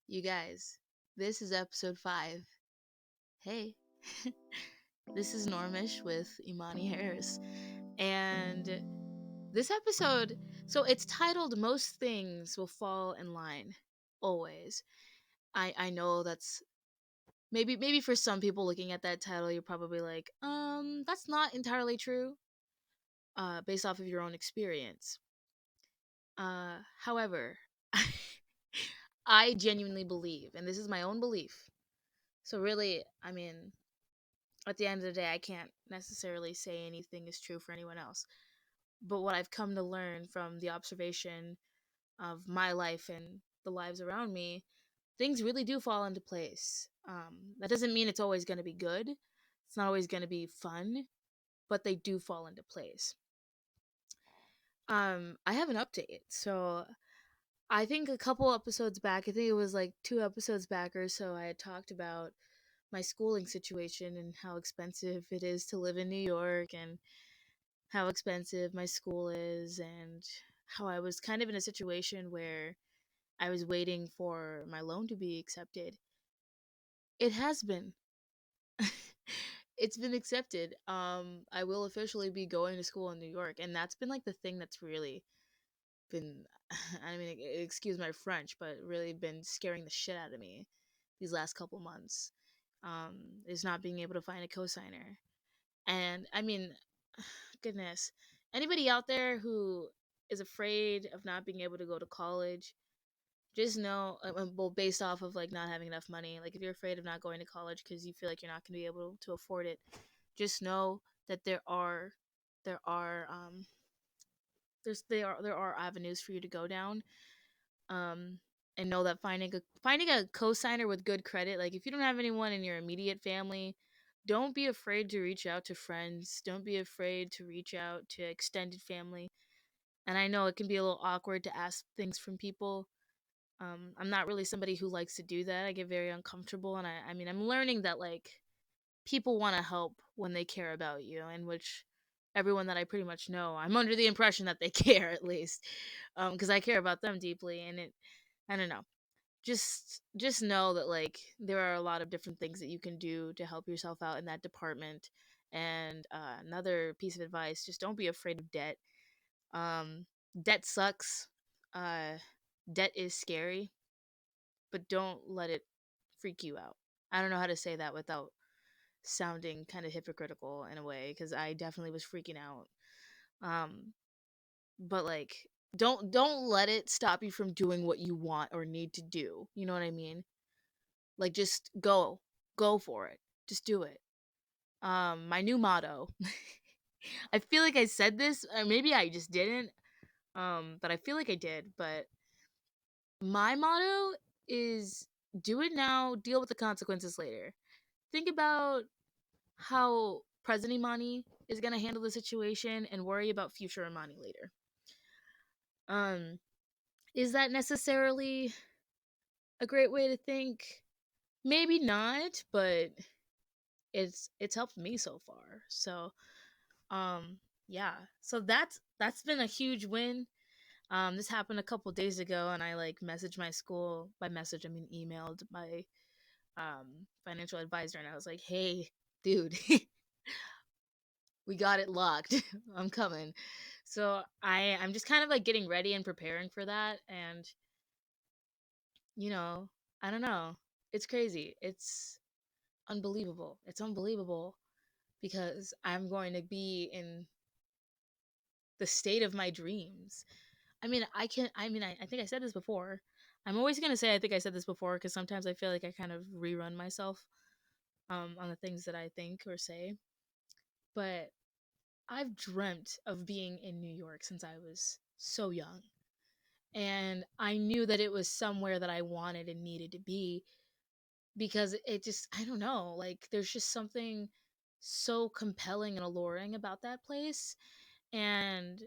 You guys, this is episode 5. Hey, this is Normish with Imani Harris. And this episode, so it's titled Most Things Will Fall in Line. Always. I know that's maybe for some people looking at that title, you're probably like, that's not entirely true, based off of your own experience. However, I genuinely believe, and this is my own belief. So really, at the end of the day, I can't necessarily say anything is true for anyone else. But what I've come to learn from the observation of my life and the lives around me, things really do fall into place. That doesn't mean it's always going to be good. It's not always going to be fun, but they do fall into place. I have an update. So I think a couple episodes back, I think it was like 2 episodes back or so, I had talked about my schooling situation and how expensive it is to live in New York and how expensive my school is and how I was kind of in a situation where I was waiting for my loan to be accepted. It has been. It's been accepted. I will officially be going to school in New York, and that's been like the thing that's really been excuse my French, but really been scaring the shit out of me these last couple months. Is not being able to find a cosigner. And goodness, anybody out there who is afraid of not being able to go to college, just know, well, based off of like not having enough money, like if you're afraid of not going to college because you feel like you're not going to be able to afford it, just know that there are there are avenues for you to go down. Um, and know that finding a cosigner with good credit, like if you don't have anyone in your immediate family, don't be afraid to reach out to friends. Don't be afraid to reach out to extended family. And I know it can be a little awkward to ask things from people. I'm not really somebody who likes to do that. I get very uncomfortable, and I'm learning that like people want to help when they care about you, and which everyone that I pretty much know, I'm under the impression that they care at least, because I care about them deeply, and I don't know. Just know that like there are a lot of different things that you can do to help yourself out in that department. And another piece of advice: just don't be afraid of debt. Um, Debt sucks. Uh, Debt is scary, but don't let it freak you out. I don't know how to say that without sounding kind of hypocritical in a way, because I definitely was freaking out. Um, but like, don't let it stop you from doing what you want or need to do. You know what I mean? Like, just go for it. Just do it. My new motto. I feel like I said this, or maybe I just didn't. But I feel like I did. But my motto is do it now, deal with the consequences later. Think about how present Imani is gonna handle the situation and worry about future Imani later. Um, is that necessarily a great way to think? Maybe not, but it's helped me so far. So, yeah. So that's been a huge win. This happened a couple days ago, and I like messaged my school. By message, I mean emailed my financial advisor, and I was like, "Hey, dude, we got it locked. I'm coming." So I'm just kind of like getting ready and preparing for that, and you know, I don't know. It's crazy. It's unbelievable. It's unbelievable because I'm going to be in the state of my dreams. I think I said this before. I'm always going to say I think I said this before because sometimes I feel like I kind of rerun myself on the things that I think or say. But I've dreamt of being in New York since I was so young. And I knew that it was somewhere that I wanted and needed to be because it just, I don't know, like there's just something so compelling and alluring about that place. And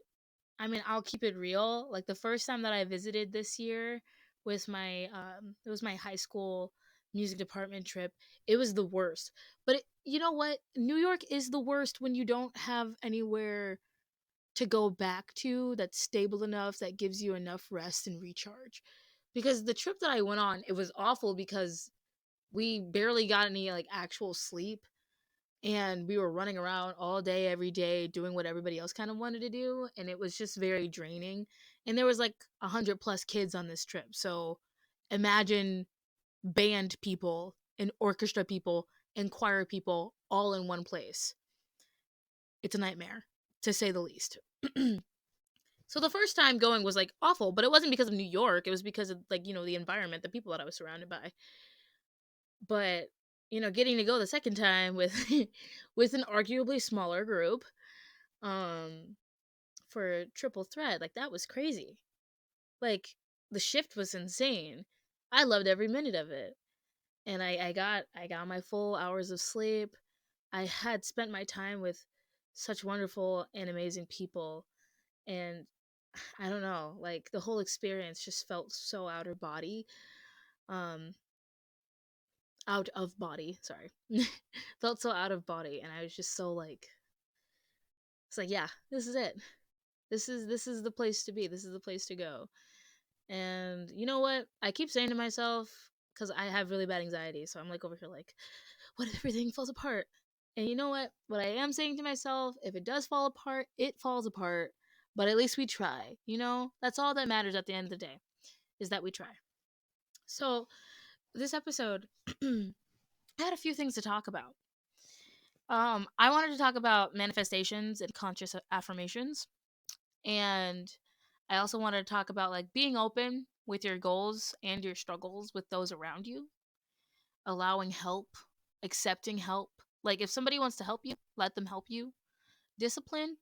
I'll keep it real. Like the first time that I visited this year with it was my high school music department trip. It was the worst. But you know what? New York is the worst when you don't have anywhere to go back to that's stable enough that gives you enough rest and recharge. because the trip that I went on, it was awful because we barely got any like actual sleep, and we were running around all day every day doing what everybody else kind of wanted to do, and it was just very draining. And there was like 100 plus kids on this trip, so imagine band people and orchestra people and choir people all in one place. It's a nightmare, to say the least. So the first time going was like awful, but it wasn't because of New York. It was because of like, the environment, the people that I was surrounded by. But, getting to go the second time with with an arguably smaller group, um for triple threat, like that was crazy. Like the shift was insane. I loved every minute of it. And I got my full hours of sleep. I had spent my time with such wonderful and amazing people, and I don't know, like the whole experience just felt so out of body. Um Out of body, sorry. Felt so out of body, and I was just so like, it's like, yeah, this is it. This is the place to be. This is the place to go. And you know what? I keep saying to myself, cuz I have really bad anxiety, so I'm like over here like, what if everything falls apart? And you know what? What I am saying to myself, if it does fall apart, it falls apart, but at least we try. That's all that matters at the end of the day, is that we try. So, this episode I had a few things to talk about. I wanted to talk about manifestations and conscious affirmations. And I also wanted to talk about like being open with your goals and your struggles with those around you, allowing help, accepting help. Like if somebody wants to help you, let them help you. Discipline,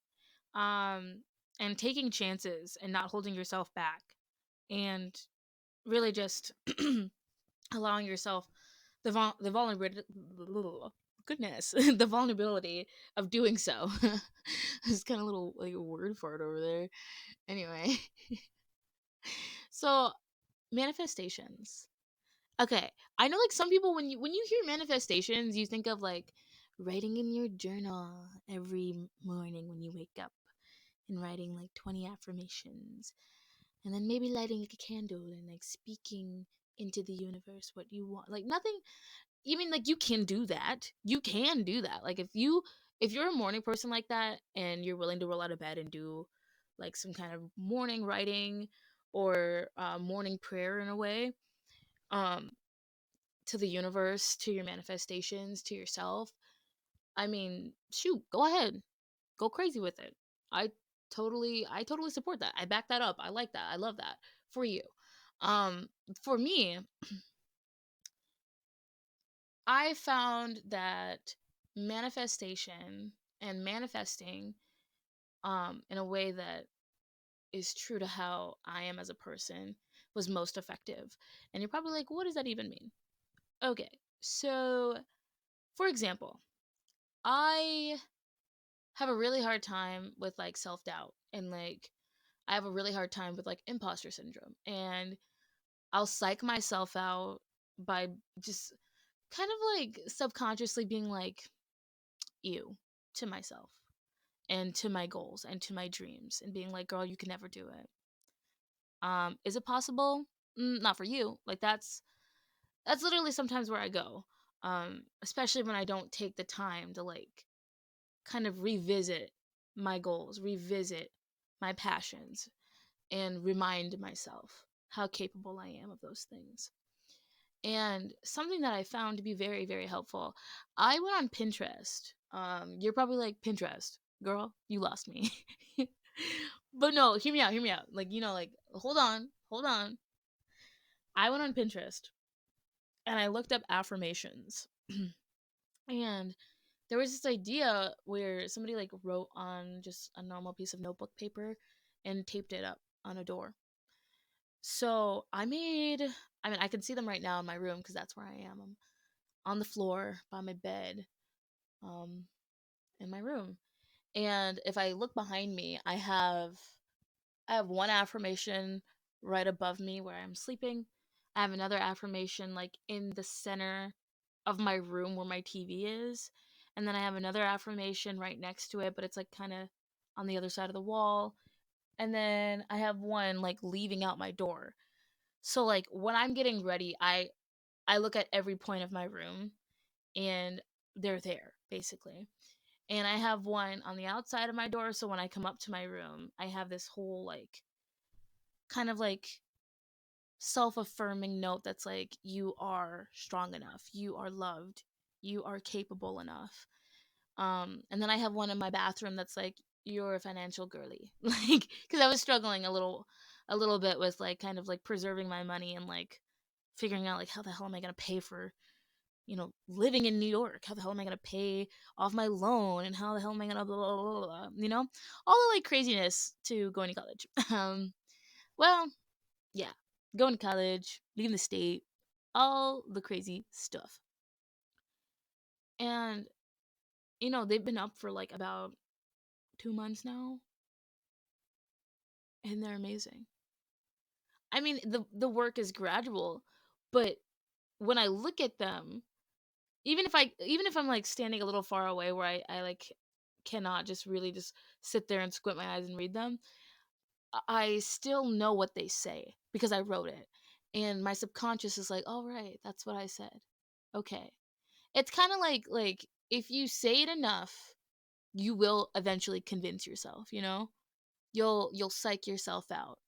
um, and taking chances and not holding yourself back. And really just allowing yourself the vulnerability, goodness, the vulnerability of doing so. It's kind of a little like a word fart over there. Anyway, so manifestations. Okay, I know like some people, when you hear manifestations, you think of like writing in your journal every morning when you wake up and writing like 20 affirmations, and then maybe lighting like a candle and like speaking into the universe what you want. Like nothing. You mean like you can do that? You can do that. Like if you're a morning person like that and you're willing to roll out of bed and do like some kind of morning writing or morning prayer in a way, um to the universe, to your manifestations, to yourself, I mean, shoot, go ahead. Go crazy with it. I totally support that. I back that up. I like that. I love that for you. Um for me, I found that manifestation and manifesting in a way that is true to how I am as a person was most effective. And you're probably like, what does that even mean? Okay. So, for example, I have a really hard time with like self-doubt, and like I have a really hard time with like imposter syndrome, and I'll psych myself out by just kind of like subconsciously being like, ew, to myself and to my goals and to my dreams, and being like, girl, you can never do it. Is it possible? Not for you. Like that's literally sometimes where I go. Especially when I don't take the time to like kind of revisit my goals, revisit my passions, and remind myself how capable I am of those things. And something that I found to be very, very helpful, I went on Pinterest. You're probably like, Pinterest, girl, you lost me. But no, hear me out, hear me out. Like, like, hold on, hold on. I went on Pinterest and I looked up affirmations. And there was this idea where somebody like wrote on just a normal piece of notebook paper and taped it up on a door. So I mean, I can see them right now in my room because that's where I am. I'm on the floor by my bed, um, in my room. And if I look behind me, I have one affirmation right above me where I'm sleeping. I have another affirmation like in the center of my room where my TV is. And then I have another affirmation right next to it, but it's like kind of on the other side of the wall. And then I have one like leaving out my door. So like when I'm getting ready, I look at every point of my room and they're there basically. And I have one on the outside of my door, so when I come up to my room, I have this whole like kind of like self-affirming note that's like, you are strong enough, you are loved, you are capable enough. And then I have one in my bathroom that's like, you're a financial girly. Like, because I was struggling a little bit with like kind of like preserving my money and like figuring out like how the hell am I gonna pay for, living in New York? How the hell am I gonna pay off my loan? And how the hell am I gonna blah blah blah, blah, blah, all the like craziness to going to college. Well, yeah, going to college, leaving the state, all the crazy stuff. And they've been up for like about 2 months now, and they're amazing. I mean, the work is gradual, but when I look at them, even if I'm like standing a little far away where I like cannot just really just sit there and squint my eyes and read them, I still know what they say because I wrote it. And my subconscious is like, "All right, that's what I said." Okay. It's kind of like if you say it enough, you will eventually convince yourself, you know? You'll psych yourself out.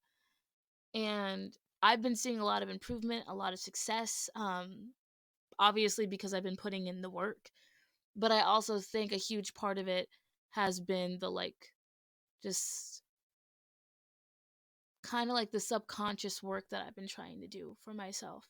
And I've been seeing a lot of improvement, a lot of success, obviously because I've been putting in the work. But I also think a huge part of it has been the like just kind of like the subconscious work that I've been trying to do for myself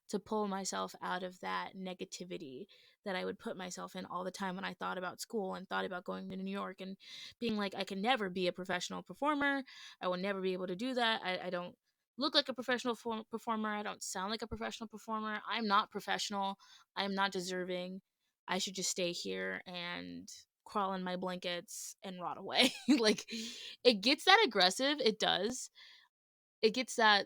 to pull myself out of that negativity that I would put myself in all the time when I thought about school and thought about going to New York and being like, I can never be a professional performer. I will never be able to do that. I don't look like a professional performer. I don't sound like a professional performer. I'm not professional. I'm not deserving. I should just stay here and crawl in my blankets and rot away. Like, it gets that aggressive. It does. It gets that,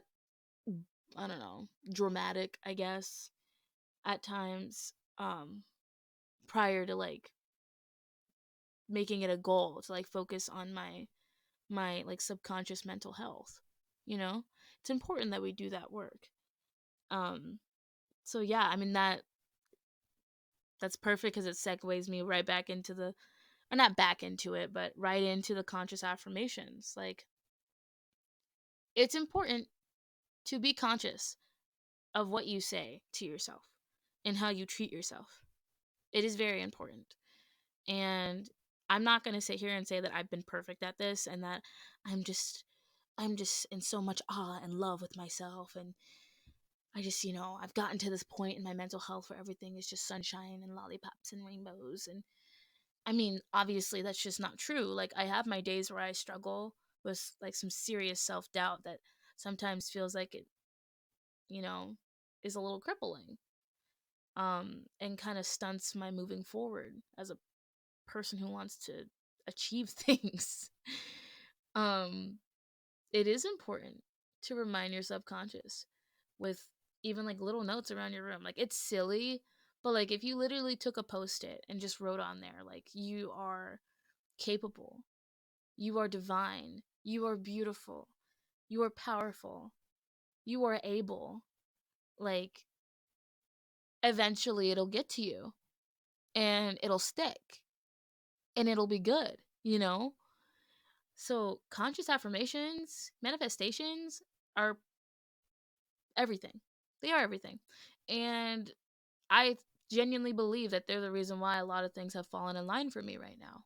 I don't know, dramatic, I guess, at times, prior to like making it a goal to like focus on my like subconscious mental health. It's important that we do that work. um so yeah, I mean, that's perfect because it segues me right back into the, or not back into it, but right into the conscious affirmations. Like, it's important to be conscious of what you say to yourself and how you treat yourself. It is very important. And I'm not going to sit here and say that I've been perfect at this and that I'm just I'm just in so much awe and love with myself, and I just, I've gotten to this point in my mental health where everything is just sunshine and lollipops and rainbows. And I mean, obviously that's just not true. Like, I have my days where I struggle with like some serious self-doubt that sometimes feels like it, you know, is a little crippling. And kind of stunts my moving forward as a person who wants to achieve things. um it is important to remind your subconscious with even like little notes around your room. Like, it's silly, but like if you literally took a post-it and just wrote on there like, you are capable, you are divine, you are beautiful, you are powerful, you are able, like, eventually it'll get to you and it'll stick and it'll be good, you know? So, conscious affirmations, manifestations are everything. They are everything. And I genuinely believe that they're the reason why a lot of things have fallen in line for me right now.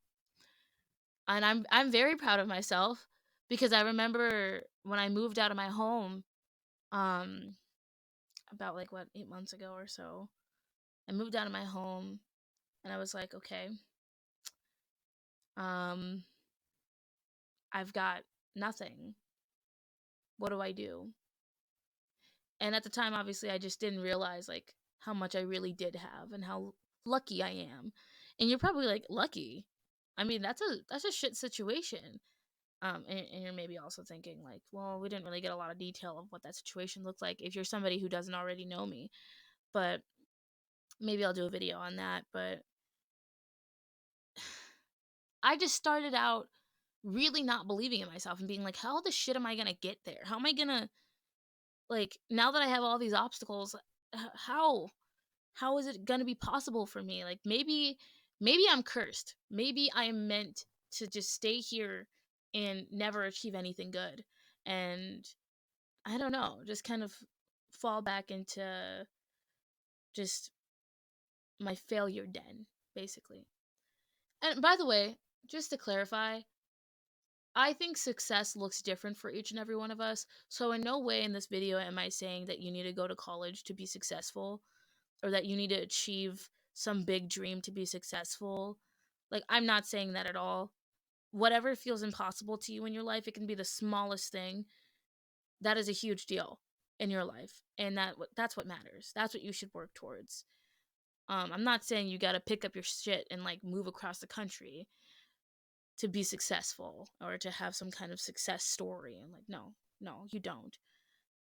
And I'm very proud of myself because I remember when I moved out of my home, um about like what, 8 months ago or so. I moved out of my home and I was like, okay, um I've got nothing. What do I do? And at the time, obviously, I just didn't realize like how much I really did have and how lucky I am. And you're probably like, lucky? I mean, that's a shit situation. And you're maybe also thinking like, well, we didn't really get a lot of detail of what that situation looked like if you're somebody who doesn't already know me. But maybe I'll do a video on that. But I just started out really not believing in myself and being like, how the shit am I gonna get there? How am I gonna like now that I have all these obstacles, how is it going to be possible for me? Like maybe I'm cursed. Maybe I am meant to just stay here and never achieve anything good. And I don't know, just kind of fall back into just my failure den, basically. And by the way, just to clarify, I think success looks different for each and every one of us. So in no way in this video am I saying that you need to go to college to be successful or that you need to achieve some big dream to be successful. Like, I'm not saying that at all. Whatever feels impossible to you in your life, it can be the smallest thing. That is a huge deal in your life, and that's what matters. That's what you should work towards. I'm not saying you got to pick up your shit and like move across the country to be successful or to have some kind of success story. And like, no, no, you don't.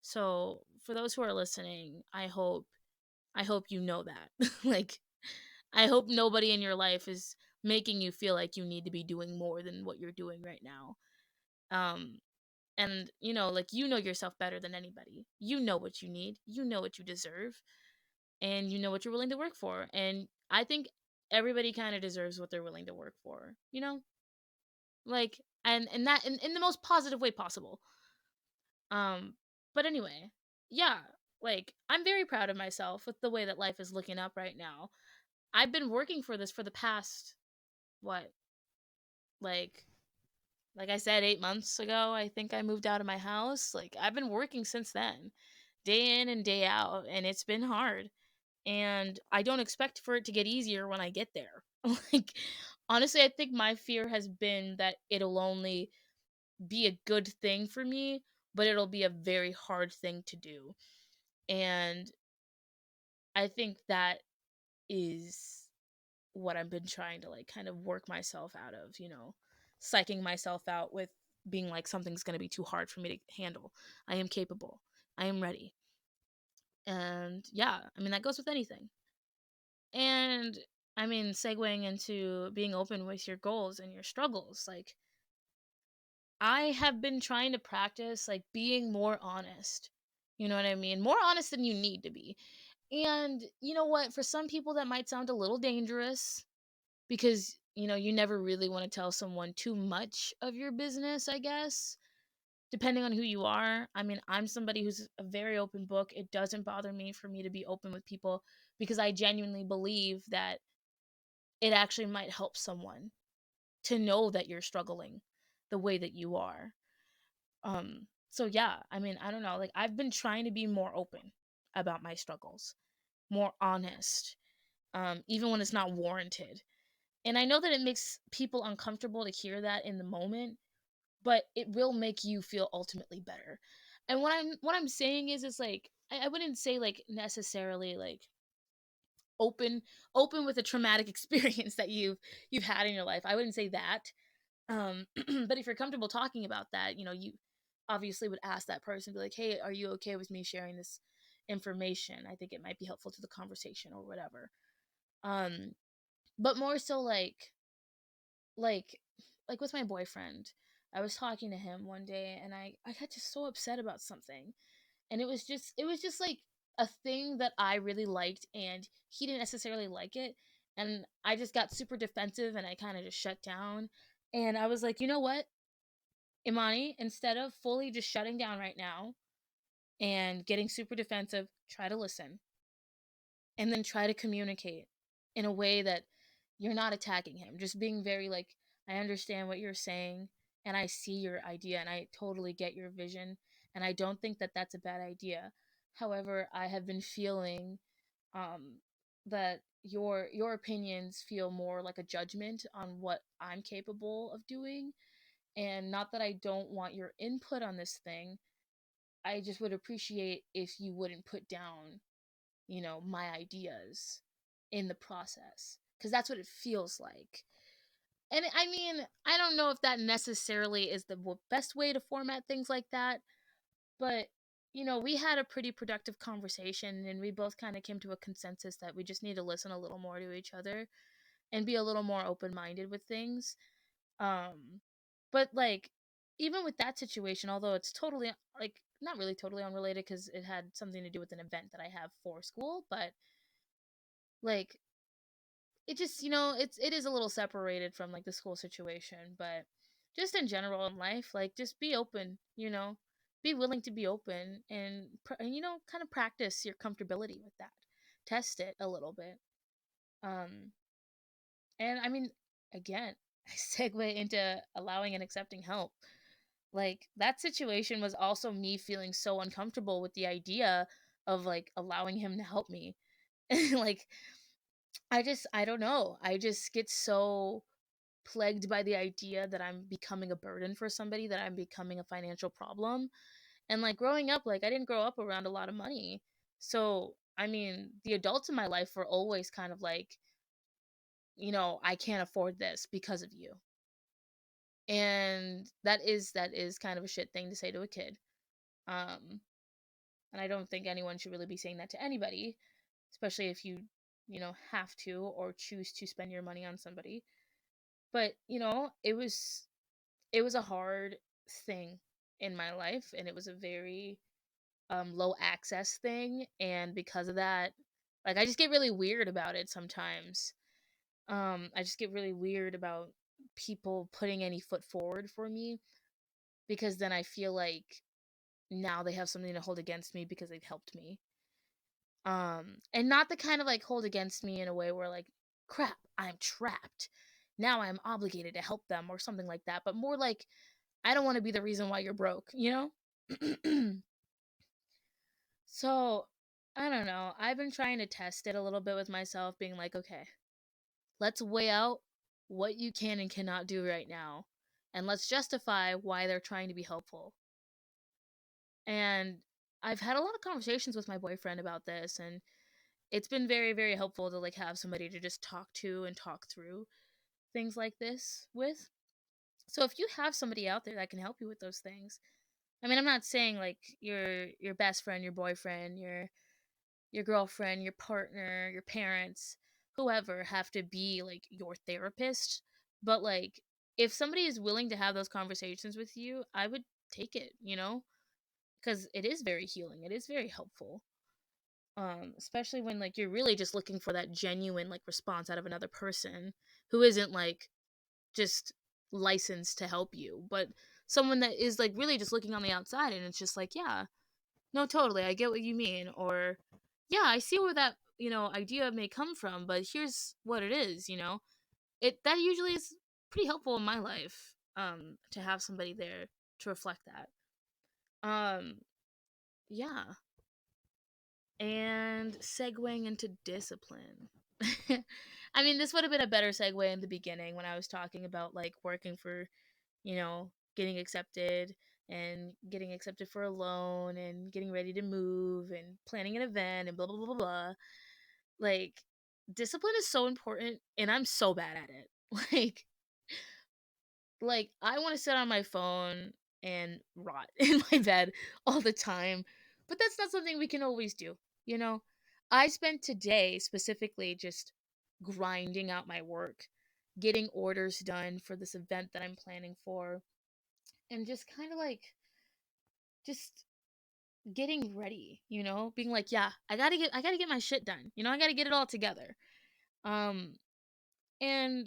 So for those who are listening, I hope you know that. Like, I hope nobody in your life is making you feel like you need to be doing more than what you're doing right now. Um, and like you know yourself better than anybody. You know what you need. You know what you deserve, and you know what you're willing to work for. And I think everybody kind of deserves what they're willing to work for. Like, and that in the most positive way possible. Um, but anyway, yeah, like I'm very proud of myself with the way that life is looking up right now. I've been working for this for the past what, like like I said 8 months ago, I think I moved out of my house. Like I've been working since then, day in and day out, and it's been hard. And I don't expect for it to get easier when I get there. Like honestly, I think my fear has been that it'll only be a good thing for me, but it'll be a very hard thing to do. And I think that is what I've been trying to like kind of work myself out of, psyching myself out with being like something's going to be too hard for me to handle. I am capable. I am ready. And yeah, I mean that goes with anything. And I mean segueing into being open with your goals and your struggles, like I have been trying to practice like being more honest. You know what I mean? More honest than you need to be. And you know what? For some people that might sound a little dangerous, because you never really want to tell someone too much of your business, I guess, depending on who you are. I mean, I'm somebody who's a very open book. It doesn't bother me for me to be open with people because I genuinely believe that it actually might help someone to know that you're struggling the way that you are. So yeah, I mean, I don't know, like I've been trying to be more open about my struggles, more honest, even when it's not warranted. And I know that it makes people uncomfortable to hear that in the moment, but it will make you feel ultimately better. And what I'm saying is like I wouldn't say like necessarily like open open with a traumatic experience that you've had in your life. I wouldn't say that. But if you're comfortable talking about that, you obviously would ask that person, be like, hey, are you okay with me sharing this information? I think it might be helpful to the conversation or whatever. Um, but more so like like with my boyfriend, I was talking to him one day and I got just so upset about something. And it was just like a thing that I really liked and he didn't necessarily like it. And I just got super defensive and I kind of just shut down. And I was like, you know what, Imani, instead of fully just shutting down right now and getting super defensive, try to listen and then try to communicate in a way that you're not attacking him. Just being very like, I understand what you're saying and I see your idea and I totally get your vision and I don't think that that's a bad idea. However, I have been feeling um that your opinions feel more like a judgment on what I'm capable of doing, and not that I don't want your input on this thing. I just would appreciate if you wouldn't put down my ideas in the process, because that's what it feels like. And I mean, I don't know if that necessarily is the best way to format things like that, but we had a pretty productive conversation and we both kind of came to a consensus that we just need to listen a little more to each other and be a little more open-minded with things. um but like, even with that situation, although it's totally like not really totally unrelated because it had something to do with an event that I have for school, but like it just, it is a little separated from like the school situation, but just in general in life, like just be open, be willing to be open and, kind of practice your comfortability with that. Test it a little bit. Um, and I mean, again, I segue into allowing and accepting help. Like that situation was also me feeling so uncomfortable with the idea of like allowing him to help me. Like I don't know. I just get so plagued by the idea that I'm becoming a burden for somebody, that I'm becoming a financial problem. And like growing up, like I didn't grow up around a lot of money. So, I mean, the adults in my life were always kind of like, I can't afford this because of you. And that is kind of a shit thing to say to a kid. Um and I don't think anyone should really be saying that to anybody, especially if you, have to or choose to spend your money on somebody. But, it was a hard thing in my life, and it was a very low access thing, and because of that, like I just get really weird about it sometimes. I just get really weird about people putting any foot forward for me, because then I feel like now they have something to hold against me because they've helped me. And not the kind of like hold against me in a way where like, crap, I'm trapped, now I'm obligated to help them or something like that, but more like, I don't want to be the reason why you're broke. So, I don't know. I've been trying to test it a little bit with myself, being like, okay, let's weigh out what you can and cannot do right now, and let's justify why they're trying to be helpful. And I've had a lot of conversations with my boyfriend about this, and it's been very, very helpful to like have somebody to just talk to and talk through things like this with. So if you have somebody out there that can help you with those things, I mean, I'm not saying like your best friend, your boyfriend, your girlfriend, your partner, your parents, whoever have to be like your therapist, but like if somebody is willing to have those conversations with you, I would take it, because it is very healing. It is very helpful. Especially when like you're really just looking for that genuine like response out of another person who isn't like just licensed to help you, but someone that is like really just looking on the outside, and it's just like, yeah, no, totally, I get what you mean, or yeah, I see where that, idea may come from, but here's what it is. That usually is pretty helpful in my life, to have somebody there to reflect that. Um, yeah. And segueing into discipline. I mean, this would have been a better segue in the beginning when I was talking about like working for, getting accepted and getting accepted for a loan and getting ready to move and planning an event and blah blah blah blah blah. Like discipline is so important, and I'm so bad at it. Like I want to sit on my phone and rot in my bed all the time, but that's not something we can always do, you know? I spent today specifically just grinding out my work, getting orders done for this event that I'm planning for, and just kind of like just getting ready, being like, yeah, I got to get my shit done. I got to get it all together. Um and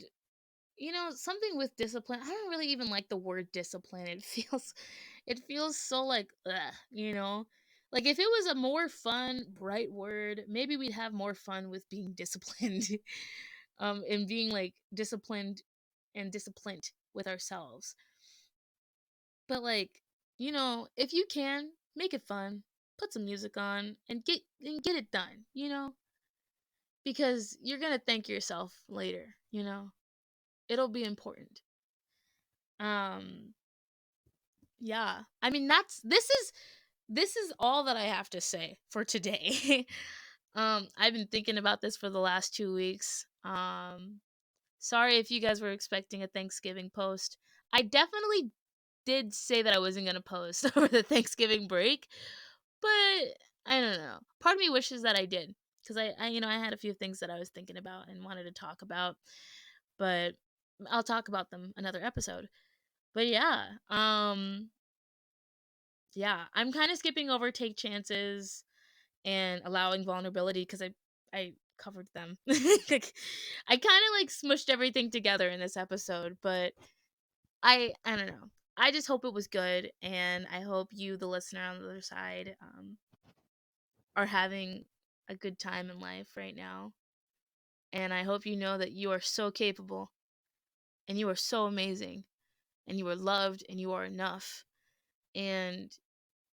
something with discipline, I don't really even like the word discipline. It feels so like ugh. Like if it was a more fun, bright word, maybe we'd have more fun with being disciplined. And being like disciplined and disciplined with ourselves. But like, if you can, make it fun. Put some music on and get it done. Because you're going to thank yourself later. It'll be important. Um yeah. I mean, this is all that I have to say for today. I've been thinking about this for the last 2 weeks. Sorry if you guys were expecting a Thanksgiving post. I definitely did say that I wasn't going to post over the Thanksgiving break, but I don't know. Part of me wishes that I did, cuz I had a few things that I was thinking about and wanted to talk about, but I'll talk about them another episode. But yeah, yeah, I'm kind of skipping over take chances and allowing vulnerability because I covered them. Like, I kind of like smushed everything together in this episode, but I don't know. I just hope it was good, and I hope you, the listener on the other side, are having a good time in life right now. And I hope you know that you are so capable, and you are so amazing, and you are loved, and you are enough, and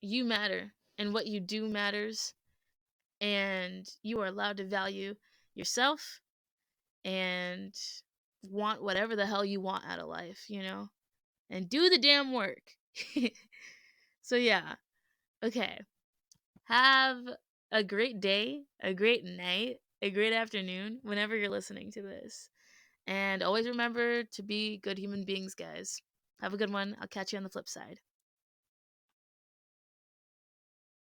you matter, and what you do matters, and you are allowed to value yourself and want whatever the hell you want out of life, and do the damn work. So, yeah, okay. Have a great day, a great night, a great afternoon whenever you're listening to this. And always remember to be good human beings, guys. Have a good one. I'll catch you on the flip side.